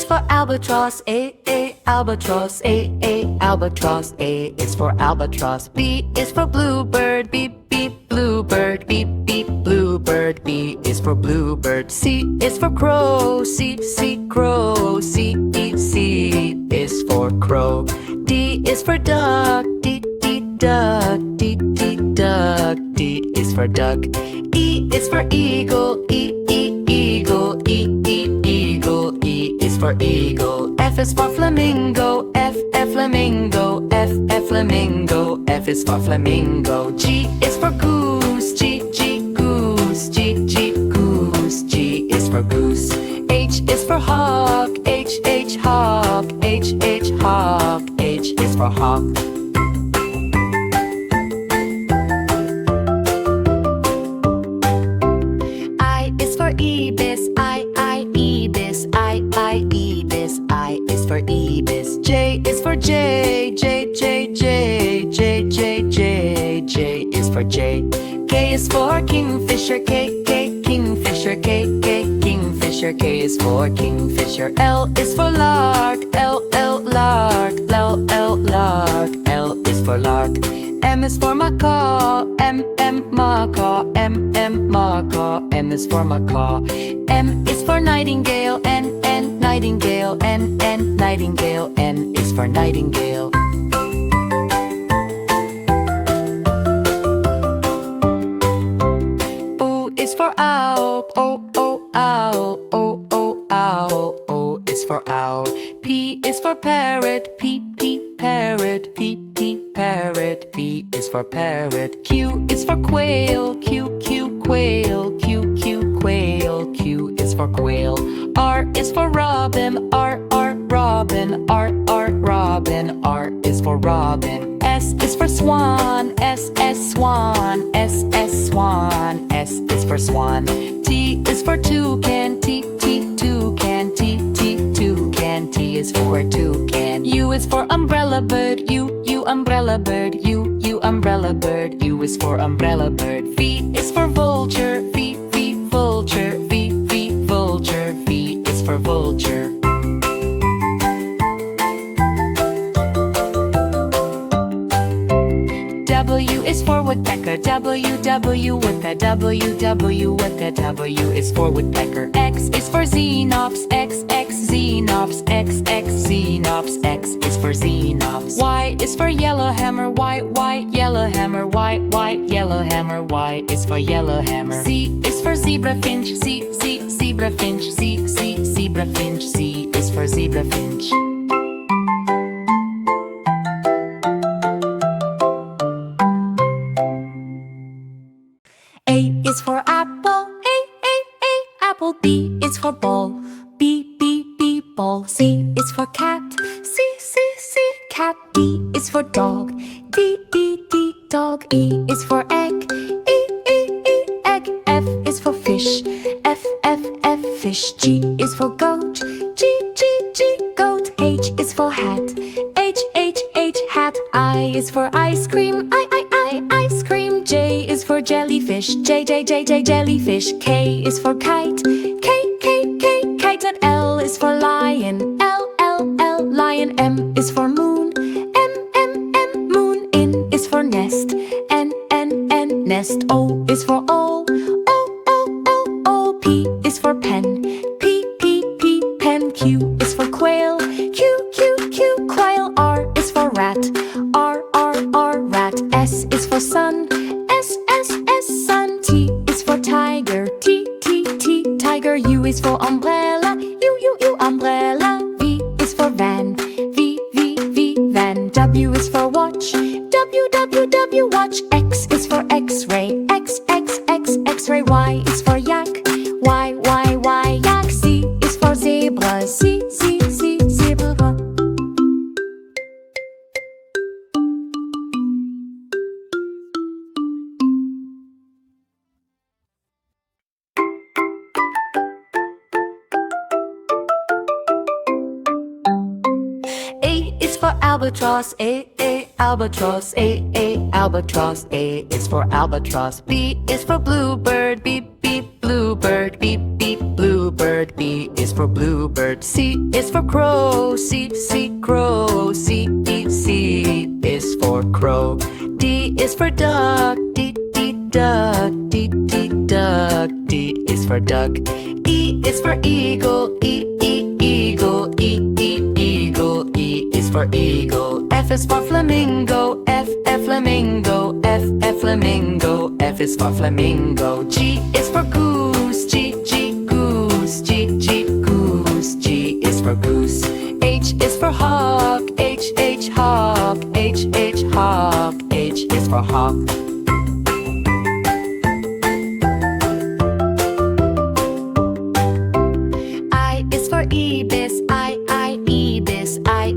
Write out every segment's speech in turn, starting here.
for albatross, A, albatross, A, albatross. A is for albatross. B is for bluebird, B, bluebird, B, bluebird. B is for bluebird. C is for crow, C, crow, C, is for crow. D is for duck, D, duck, D, duck. D is for duck. E is for eagle, eagle, eagle. E is for eagle. F is for flamingo, F, flamingo, F, flamingo. F is for flamingo. G is for goose, G, goose, G, goose. G is for goose. H is for hawk, H, hawk, H, hawk. H is for hawk. I is for ibis, I, ibis, I, ibis. I is for ibis. J is for J, J, is for J. K is for kingfisher, K, kingfisher, K, kingfisher. K is for kingfisher. L is for lark, L, lark, lark. L is for lark. M is for macaw, M, macaw, M, macaw. M is for macaw. M is for nightingale, N, nightingale, N, nightingale. N is for nightingale. O is for owl, O, owl, O, owl. O is for owl. P is for parrot, P, parrot, P, parrot. P is for parrot. Q is for quail, Q, quail, Q, quail. Q is for quail. R is for robin, R, robin, R, robin. R is for robin. S is for swan, S, swan, S, swan. S is for swan. T is for toucan, T, toucan, T, toucan. T is for toucan. U is for umbrella bird, U, umbrella bird, U, umbrella bird. U is for umbrella bird. V is for vulture, V, vulture, V, vulture. V is for vulture. W is for woodpecker, W, with the W, with the W is for woodpecker. X is for xenops, X, xenops, X, xenops. X is for xenops. Y is for yellowhammer, Y, yellowhammer, Y, yellowhammer. Y is for yellowhammer. Z is for zebrafinch, Z, zebrafinch, Z, zebrafinch. Z is for zebrafinch. A is for apple, A, apple. B is for ball, B, ball. C is for cat, C, cat. D is for dog, D, dog. E is for egg, E, egg. F is for fish, F, fish. G is for goat, G, goat. H is for hat, H, hat. I is for ice cream, I, ice cream. J is for jellyfish, J, jellyfish. K is for kite, K, kite. And L is for lion, L, lion. M is for moon, M, moon. N is for nest, N, nest. O is for owl, O. P is for pen, P, pen. Q is for quail, Q, quail. R is for rat, R, rat. S is for sun, S, sun. T is for tiger, T, tiger. U is for umbrella, U, umbrella. V is for van, V, van. W is for watch, W, watch. X is for x-ray, X, x-ray. Y is for yak, Y, yak. Z is for zebra, Z, zebra. A is for albatross, A, albatross, A, albatross. A is for albatross. B is for bluebird, B, bluebird, B, bluebird. B is for bluebird. C is for crow. C, crow. C is for crow. D is for duck. D, duck. D, duck. D is for duck. E is for eagle. Eagle. Eagle. E is for eagle. F is for flamingo. F, flamingo. F, flamingo. F is for flamingo. G is for goose. G, goose. G, goose. G is for goose. H is for hawk. H, hawk. H, hawk. H is for hawk. I is for ibis. I, ibis. I,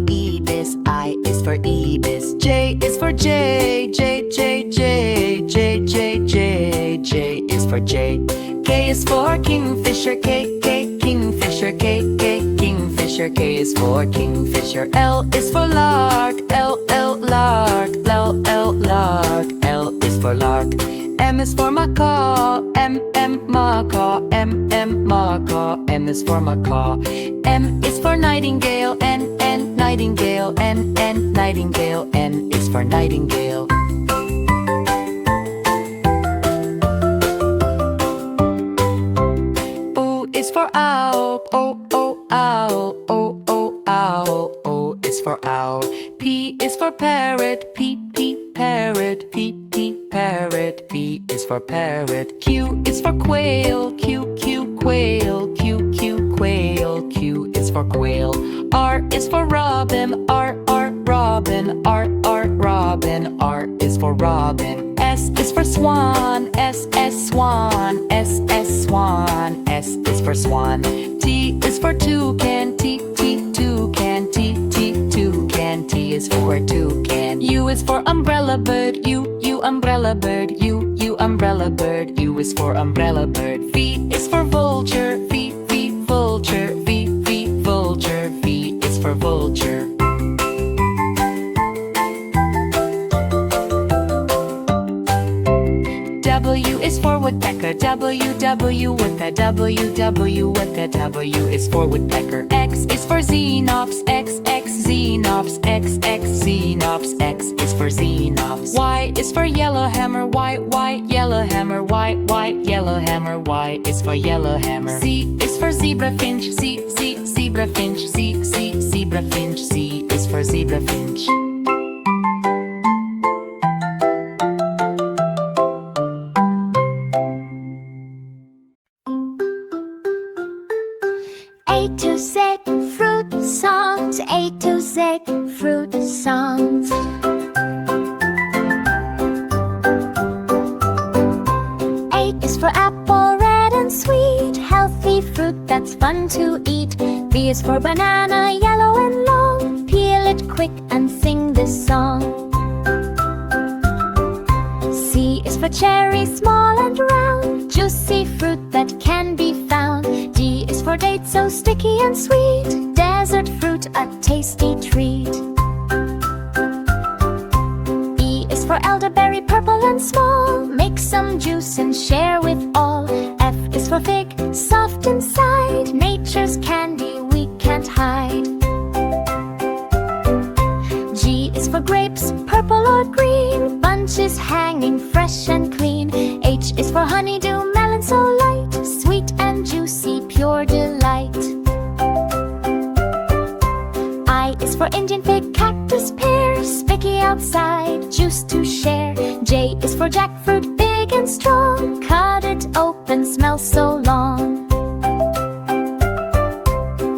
ibis. I is for ibis. J is for J. J, J, J. J, J, J. J is for J. K is for kingfisher. K, kingfisher. K, kingfisher. K is for kingfisher. L is for lark. L, lark. L, lark. L is for lark. M is for macaw. M, macaw. M, macaw. M is for macaw. N is for nightingale. N, nightingale. N, nightingale. N is for nightingale. O is for owl. O, owl. O, owl. O is for owl. P is for parrot. P, parrot. P, parrot. P is for parrot. Q is for quail. Q, quail. Q, quail. Q is for quail. R is for robin. R, robin. R, robin. R is for robin. S is for swan. S, swan. S, swan. S is for swan. T is for toucan. T, toucan. T, toucan. T is for toucan. U is for umbrella bird. U, umbrella bird. U, umbrella bird. U is for umbrella bird. V is for vulture. V, vulture. V, vulture. V is for vulture. W is for woodpecker. W, woodpecker. W, woodpecker. W is for woodpecker. X is for xenops. X, xenops. X, xenops. X is for xenops. Y is for yellowhammer. Y, yellowhammer. Y, yellowhammer. Y is for yellowhammer. Z is for zebrafinch. Z, zebrafinch. Z, zebrafinch. Z is for zebrafinch. A to Z fruit songs. A to Z fruit songs. A is for apple, red and sweet, healthy fruit that's fun to eat. B is for banana, yellow and long, peel it quick and sing this song. C is for cherry, small and round, juicy fruit that can be found. D is for date, so sticky and sweet, desert fruit, a tasty treat. E is for elderberry, purple and small, make some juice and share with all. F is for fig, soft inside, nature's candy we can't hide. G is for grapes, purple or green, bunches hanging fresh and clean. H is for honeydew, melon so light, sweet and juicy, pure delight. I is for Indian fig, cactus, pear, spiky outside, juice to share. J is for jackfruit, big and strong, cut it open, smells so long.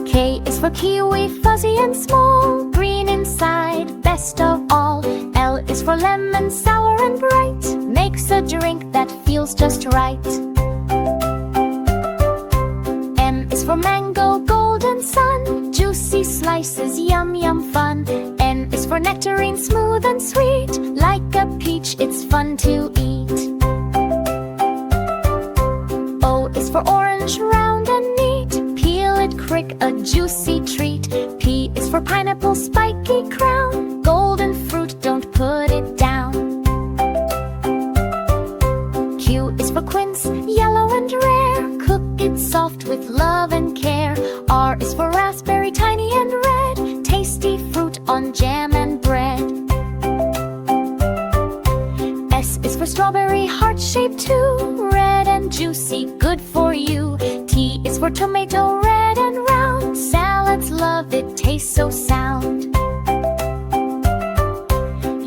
K is for kiwi, fuzzy and small, green inside, best of all. L is for lemon, sour and bright, makes a drink that feels just right. M is for mango, golden sun, juicy slices, yum yum fun. N is for nectarine, smooth and sweet, like a peach, it's fun to eat. O is for orange, round and neat, peel it quick, a juicy treat. P is for pineapple, spiky crown, golden fruit, don't put it down. Q is for quince, yellow and rare, cook it soft with love and care. R is for raspberry, tiny strawberry, heart-shaped too. Red and juicy, good for you. T is for tomato, red and round. Salads love it, tastes so sound.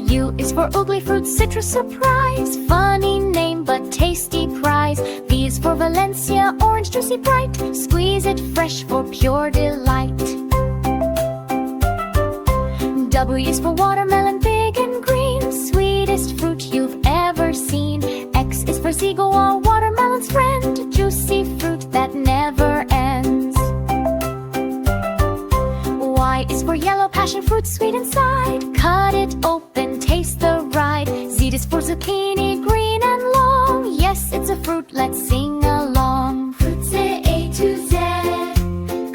U is for ugly fruit, citrus surprise. Funny name but tasty prize. V is for Valencia, orange juicy bright. Squeeze it fresh for pure delight. W is for watermelon, big and green. Sweetest fruit you've ever seen. X is for seagull, watermelon's friend. Juicy fruit that never ends. Y is for yellow passion fruit, sweet inside. Cut it open, taste the ride. Z is for zucchini, green and long. Yes, it's a fruit, let's sing along. Fruits A to Z,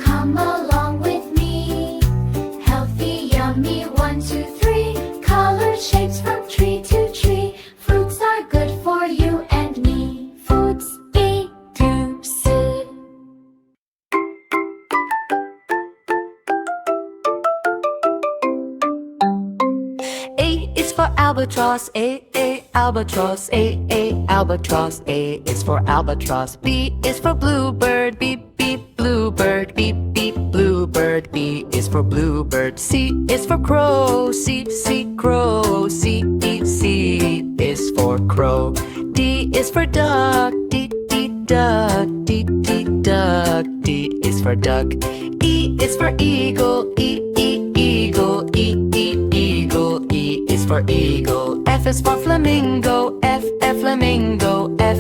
come along with me. Healthy, yummy, 1, 2, 3. Colored shapes from tree to tree. Fruits are good for you and me. Foods B to C. A is for albatross, albatross, albatross. A is for albatross. B is for bluebird, bluebird, bluebird. B is for bluebird. C is for crow, crow. C is for crow. D is for duck, duck. D is for duck. E is for eagle, eagle. E is for eagle. F is for flamingo, flamingo. F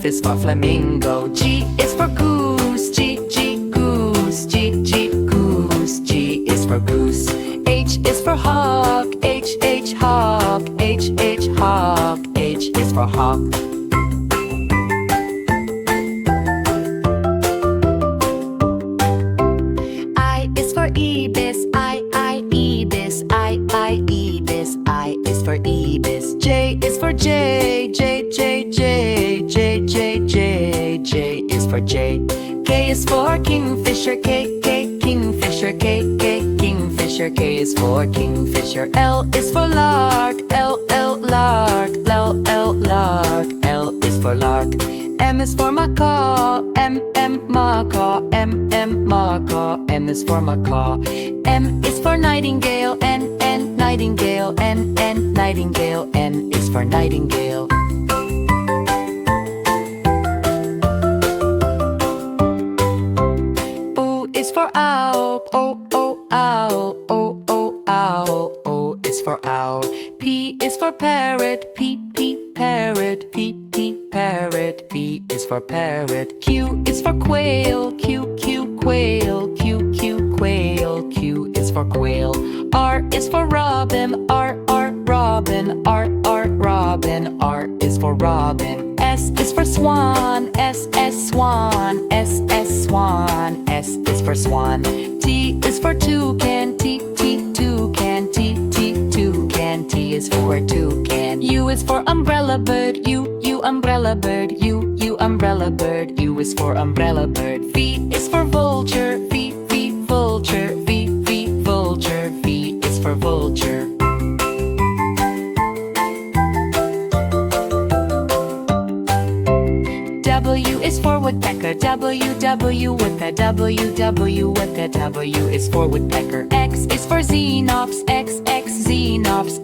is for flamingo. G is for goose, goose. G is for goose. H is for hawk, hawk. H is for hawk. I is for ibis, ibis. I is for ibis. J is for J is for J. K is for kingfisher, kingfisher. K is for kingfisher. L is for lark, lark. L is for lark. M is for macaw, macaw. M is for macaw. N is for nightingale, nightingale. Nightingale. N is for nightingale. O is for owl, owl. O is for owl. P is for parrot, parrot. Parrot. P is for parrot. Q is for quail, quail. Q is for quail. R is for robin, robin. R is for robin. S is for swan, swan. S is for swan. T is for toucan, toucan. T is for toucan. U is for umbrella bird, umbrella bird. U umbrella bird. U is for umbrella bird. V is for vulture, vulture. Vulture. V is for vulture. W is for woodpecker, W with the W with the W is for woodpecker. X is for xenops, xenops.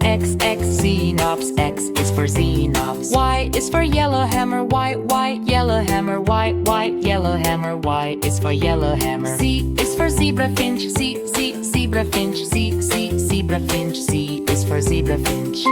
X is for xenops. Y is for yellowhammer, Y yellowhammer. Y is for yellowhammer. Z is for zebrafinch, zebrafinch. Z is for zebrafinch.